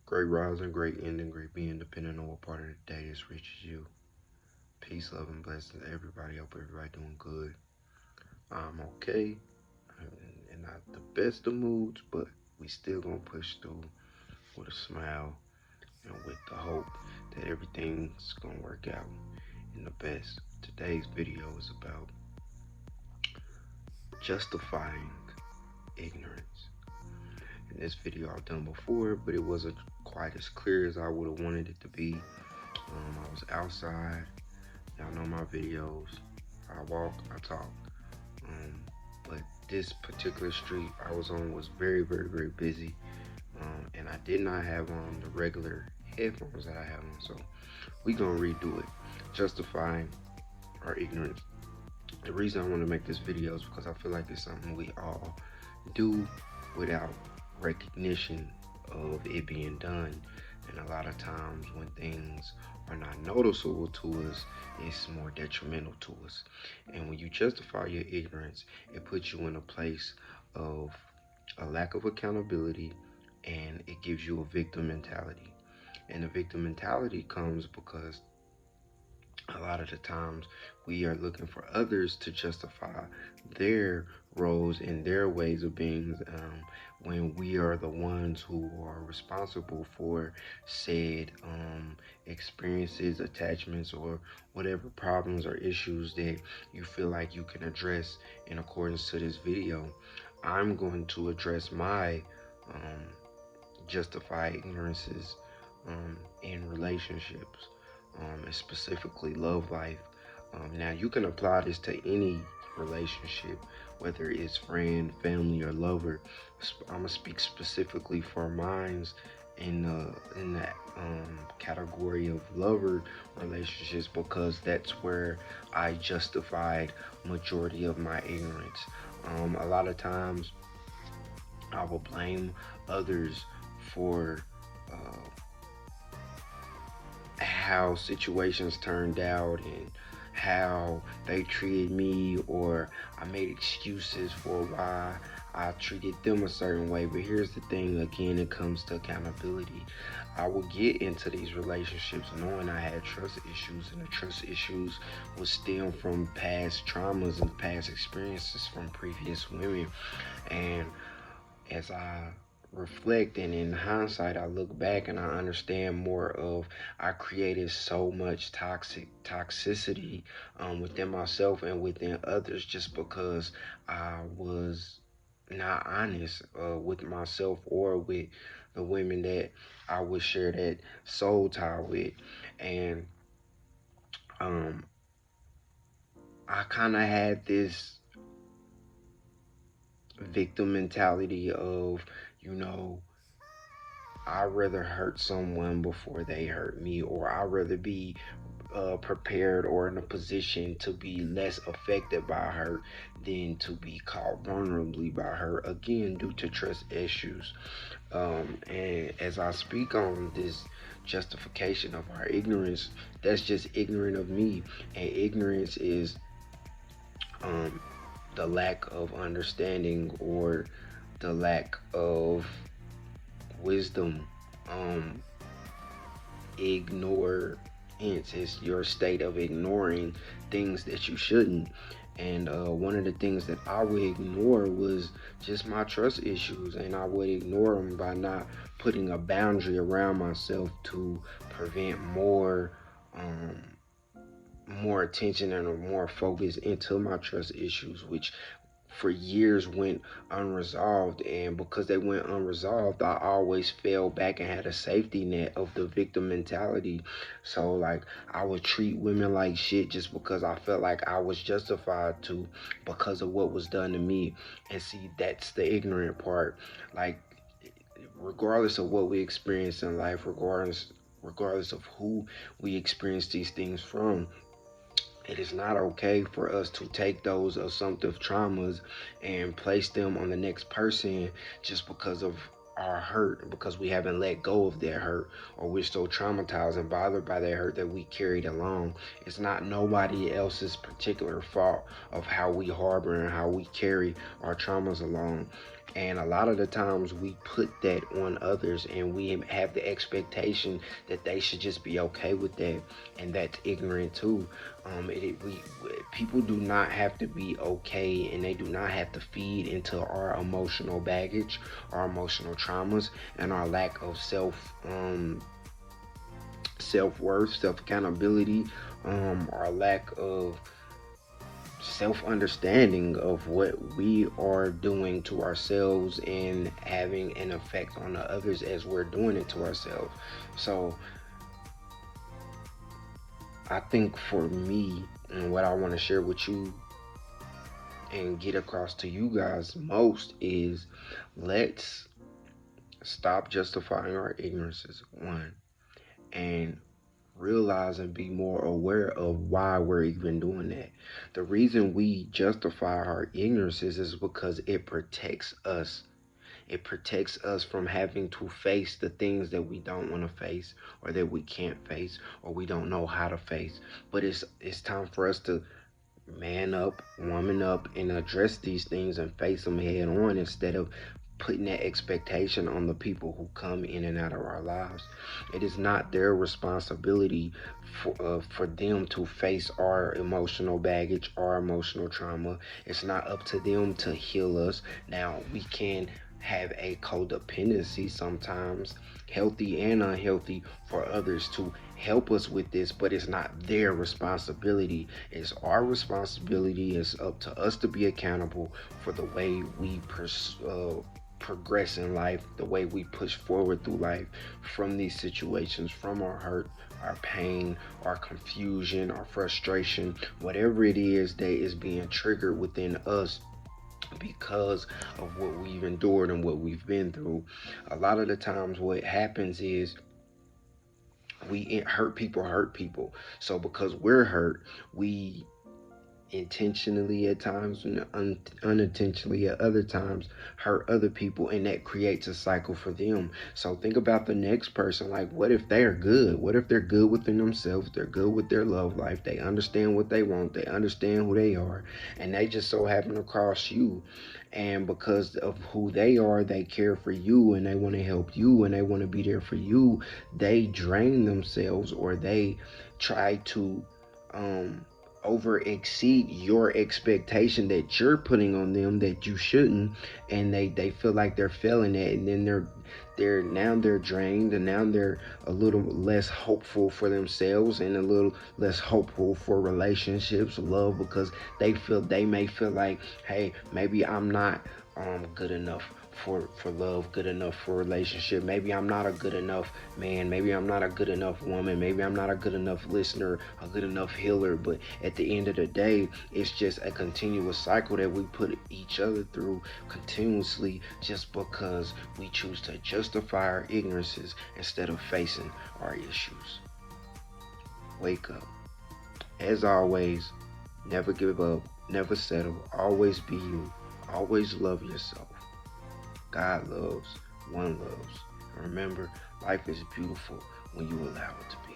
Great rising, great ending, great being, depending on what part of the day this reaches you. Peace, love, and blessings to everybody. Hope everybody doing good. I'm okay, and not the best of moods, but we still gonna push through with a smile and with the hope that everything's gonna work out in the best. Today's video is about justifying ignorance. In this video I've done before, but it wasn't quite as clear as I would have wanted it to be. I was outside. Y'all know my videos. I walk, I talk. But this particular street I was on was very, very, very busy. And I did not have on the regular headphones that I have on. So we gonna redo it. Justifying our ignorance. The reason I want to make this video is because I feel like it's something we all do without recognition of it being done. And a lot of times when things are not noticeable to us, it's more detrimental to us. And when you justify your ignorance, it puts you in a place of a lack of accountability, and it gives you a victim mentality. And the victim mentality comes because a lot of the times we are looking for others to justify their roles and their ways of being, when we are the ones who are responsible for said experiences, attachments, or whatever problems or issues that you feel like you can address in accordance to this video. I'm going to address my justified ignorances in relationships, and specifically love life. Now you can apply this to any relationship, whether it's friend, family, or lover. I'm gonna speak specifically for mine's in that category of lover relationships, because that's where I justified majority of my ignorance. A lot of times I will blame others for how situations turned out and how they treated me, or I made excuses for why I treated them a certain way. But here's the thing, again, it comes to accountability. I would get into these relationships knowing I had trust issues, and the trust issues would stem from past traumas and past experiences from previous women. And as I reflect and in hindsight I look back and I understand more of, I created so much toxicity within myself and within others just because I was not honest with myself or with the women that I would share that soul tie with. And I kind of had this victim mentality of, I'd rather hurt someone before they hurt me, or I'd rather be prepared or in a position to be less affected by her than to be caught vulnerably by her, again, due to trust issues. And as I speak on this justification of our ignorance, that's just ignorant of me. And ignorance is the lack of understanding or the lack of wisdom. Ignore, hence it's your state of ignoring things that you shouldn't. And one of the things that I would ignore was just my trust issues, and I would ignore them by not putting a boundary around myself to prevent more attention and more focus into my trust issues, which for years went unresolved. And because they went unresolved, I always fell back and had a safety net of the victim mentality. So like, I would treat women like shit just because I felt like I was justified to, because of what was done to me. And see, that's the ignorant part. Like, regardless of what we experience in life, regardless of who we experience these things from, it is not okay for us to take those assumptive traumas and place them on the next person just because of our hurt, because we haven't let go of that hurt, or we're so traumatized and bothered by that hurt that we carried along. It's not nobody else's particular fault of how we harbor and how we carry our traumas along. And a lot of the times we put that on others, and we have the expectation that they should just be okay with that, and that's ignorant too. People do not have to be okay, and they do not have to feed into our emotional baggage, our emotional traumas, and our lack of self-worth, self-accountability, our lack of self-understanding of what we are doing to ourselves and having an effect on the others as we're doing it to ourselves. So I think for me, and what I want to share with you and get across to you guys most is, let's stop justifying our ignorances, one, and realize and be more aware of why we're even doing that. The reason we justify our ignorances is because it protects us. It protects us from having to face the things that we don't want to face, or that we can't face, or we don't know how to face. But it's time for us to man up, woman up, and address these things and face them head on, instead of putting that expectation on the people who come in and out of our lives. It is not their responsibility for them to face our emotional baggage, our emotional trauma. It's not up to them to heal us. Now, we can have a codependency sometimes, healthy and unhealthy, for others to help us with this, but it's not their responsibility. It's our responsibility. It's up to us to be accountable for the way we progress in life, the way we push forward through life from these situations, from our hurt, our pain, our confusion, our frustration, whatever it is that is being triggered within us because of what we've endured and what we've been through. A lot of the times what happens is we hurt people. So because we're hurt, we intentionally at times and unintentionally at other times hurt other people, and that creates a cycle for them. So think about the next person. Like, what if they're good? What if they're good within themselves? They're good with their love life, they understand what they want, they understand who they are, and they just so happen to cross you, and because of who they are, they care for you, and they want to help you, and they want to be there for you. They drain themselves, or they try to over exceed your expectation that you're putting on them, that you shouldn't, and they feel like they're failing it, and then they're drained, and now they're a little less hopeful for themselves and a little less hopeful for relationships, love, because they may feel like, hey, maybe I'm not good enough for love, good enough for relationship. Maybe I'm not a good enough man. Maybe I'm not a good enough woman. Maybe I'm not a good enough listener, a good enough healer. But at the end of the day, it's just a continuous cycle that we put each other through continuously, just because we choose to justify our ignorances instead of facing our issues. Wake up. As always, never give up, never settle, always be you, always love yourself. God loves, one loves. And remember, life is beautiful when you allow it to be.